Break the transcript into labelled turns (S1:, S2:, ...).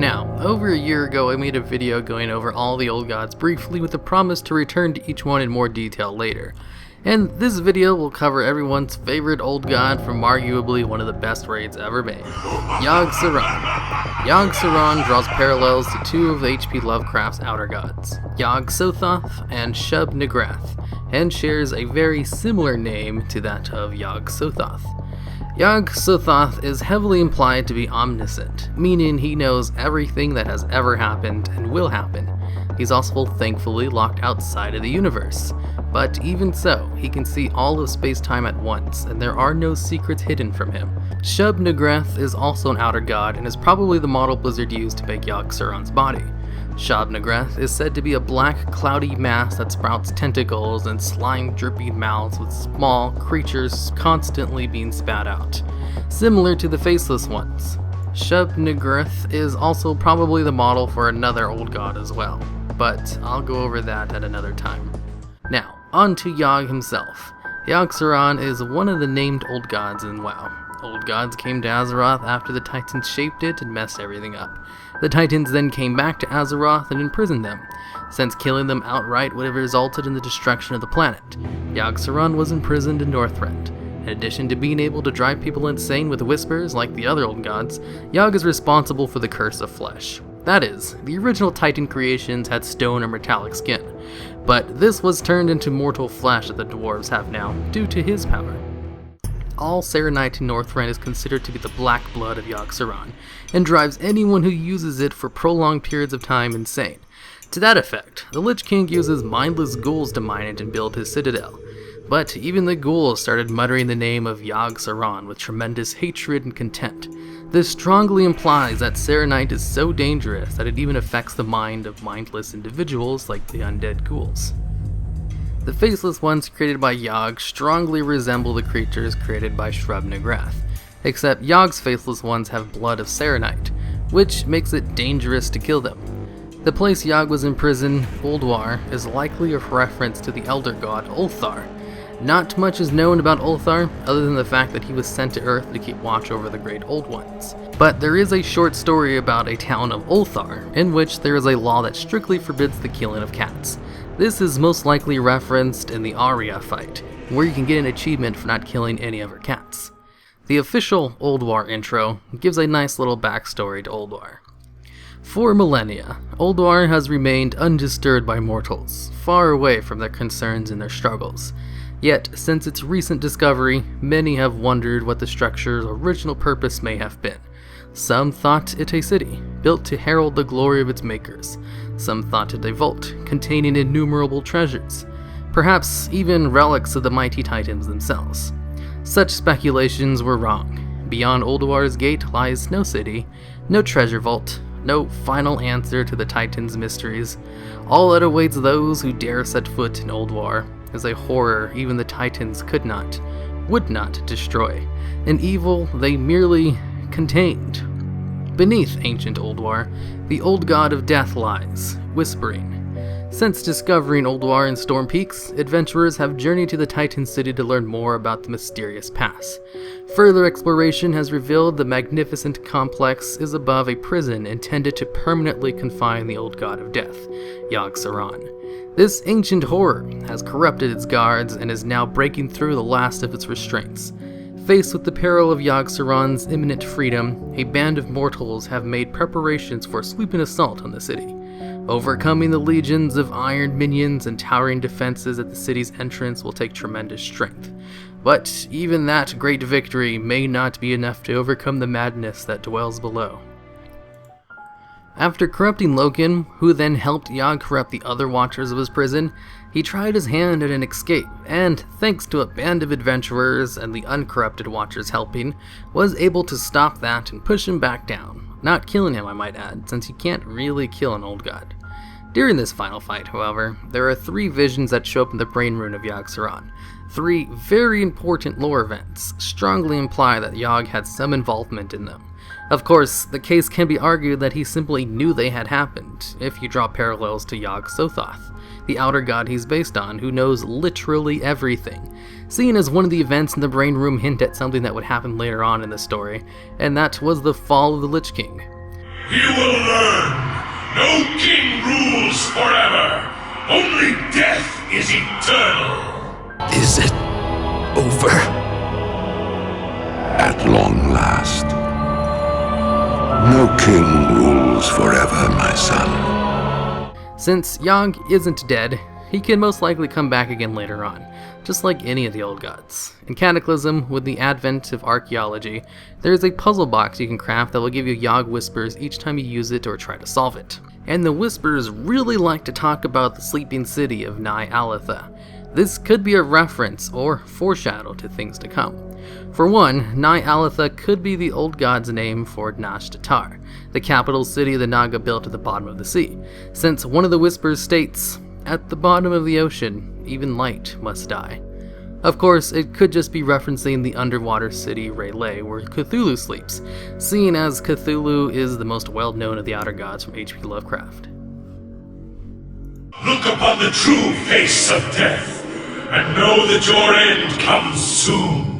S1: Now, over a year ago I made a video going over all the old gods briefly with a promise to return to each one in more detail later. And this video will cover everyone's favorite old god from arguably one of the best raids ever made, Yogg Saron. Yogg Saron draws parallels to two of H.P. Lovecraft's outer gods, Yogg Sothoth and Shub-Nigrath, and shares a very similar name to that of Yogg Sothoth. Yogg Sothoth is heavily implied to be omniscient, meaning he knows everything that has ever happened and will happen. He's also thankfully locked outside of the universe, but even so, he can see all of space-time at once, and there are no secrets hidden from him. Shub-Nigrath is also an outer god and is probably the model Blizzard used to make Yogg Saron's body. Shub-Nigrath is said to be a black, cloudy mass that sprouts tentacles and slime-dripping mouths with small creatures constantly being spat out, similar to the Faceless Ones. Shub-Nigrath is also probably the model for another old god as well, but I'll go over that at another time. Now, on to Yogg himself. Yogg Saron is one of the named old gods in WoW. Old gods came to Azeroth after the Titans shaped it and messed everything up. The Titans then came back to Azeroth and imprisoned them, since killing them outright would have resulted in the destruction of the planet. Yogg Saron was imprisoned in Northrend. In addition to being able to drive people insane with whispers like the other old gods, Yogg is responsible for the Curse of Flesh. That is, the original Titan creations had stone or metallic skin, but this was turned into mortal flesh that the dwarves have now, due to his power. All Saronite in Northrend is considered to be the black blood of Yogg Saron, and drives anyone who uses it for prolonged periods of time insane. To that effect, the Lich King uses mindless ghouls to mine it and build his citadel. But even the ghouls started muttering the name of Yogg Saron with tremendous hatred and contempt. This strongly implies that Saronite is so dangerous that it even affects the mind of mindless individuals like the undead ghouls. The Faceless Ones created by Yogg strongly resemble the creatures created by Shub-Nigrath, except Yogg's Faceless Ones have blood of Saronite, which makes it dangerous to kill them. The place Yogg was imprisoned, Ulduar, is likely a reference to the elder god Ulthar. Not much is known about Ulthar, other than the fact that he was sent to Earth to keep watch over the Great Old Ones. But there is a short story about a town of Ulthar, in which there is a law that strictly forbids the killing of cats. This is most likely referenced in the Arya fight, where you can get an achievement for not killing any of her cats. The official Ulduar intro gives a nice little backstory to Ulduar. For millennia, Ulduar has remained undisturbed by mortals, far away from their concerns and their struggles. Yet, since its recent discovery, many have wondered what the structure's original purpose may have been. Some thought it a city, built to herald the glory of its makers. Some thought it a vault, containing innumerable treasures. Perhaps even relics of the mighty Titans themselves. Such speculations were wrong. Beyond Ulduar's gate lies no city, no treasure vault, no final answer to the Titans' mysteries. All that awaits those who dare set foot in Ulduar is a horror even the Titans could not, would not destroy, an evil they merely contained. Beneath ancient Ulduar, the old god of death lies, whispering. Since discovering Ulduar in Storm Peaks, adventurers have journeyed to the Titan City to learn more about the mysterious pass. Further exploration has revealed the magnificent complex is above a prison intended to permanently confine the old god of death, Yogg Saron. This ancient horror has corrupted its guards and is now breaking through the last of its restraints. Faced with the peril of Yogg Saron's imminent freedom, a band of mortals have made preparations for a sweeping assault on the city. Overcoming the legions of iron minions and towering defenses at the city's entrance will take tremendous strength. But even that great victory may not be enough to overcome the madness that dwells below. After corrupting Loken, who then helped Yogg corrupt the other watchers of his prison, he tried his hand at an escape, and thanks to a band of adventurers and the uncorrupted watchers helping, was able to stop that and push him back down. Not killing him, I might add, since you can't really kill an old god. During this final fight, however, there are 3 visions that show up in the brain rune of Yogg Saron. 3 very important lore events strongly imply that Yogg had some involvement in them. Of course, the case can be argued that he simply knew they had happened, if you draw parallels to Yogg Sothoth, the outer god he's based on, who knows literally everything, seeing as one of the events in the brain room hint at something that would happen later on in the story, and that was the fall of the Lich King.
S2: You will learn. No king rules forever. Only death is eternal.
S3: Is it over?
S4: At long last. No king rules forever, my son.
S1: Since Yogg isn't dead, he can most likely come back again later on, just like any of the old gods. In Cataclysm, with the advent of archaeology, there is a puzzle box you can craft that will give you Yogg whispers each time you use it or try to solve it. And the whispers really like to talk about the sleeping city of Ny'alotha. This could be a reference or foreshadow to things to come. For one, Ny'alotha could be the old god's name for Nash-Tatar, the capital city the Naga built at the bottom of the sea, since one of the whispers states, "At the bottom of the ocean, even light must die." Of course, it could just be referencing the underwater city R'lyeh where Cthulhu sleeps, seeing as Cthulhu is the most well-known of the outer gods from H.P. Lovecraft.
S2: Look upon the true face of death, and know that your end comes soon.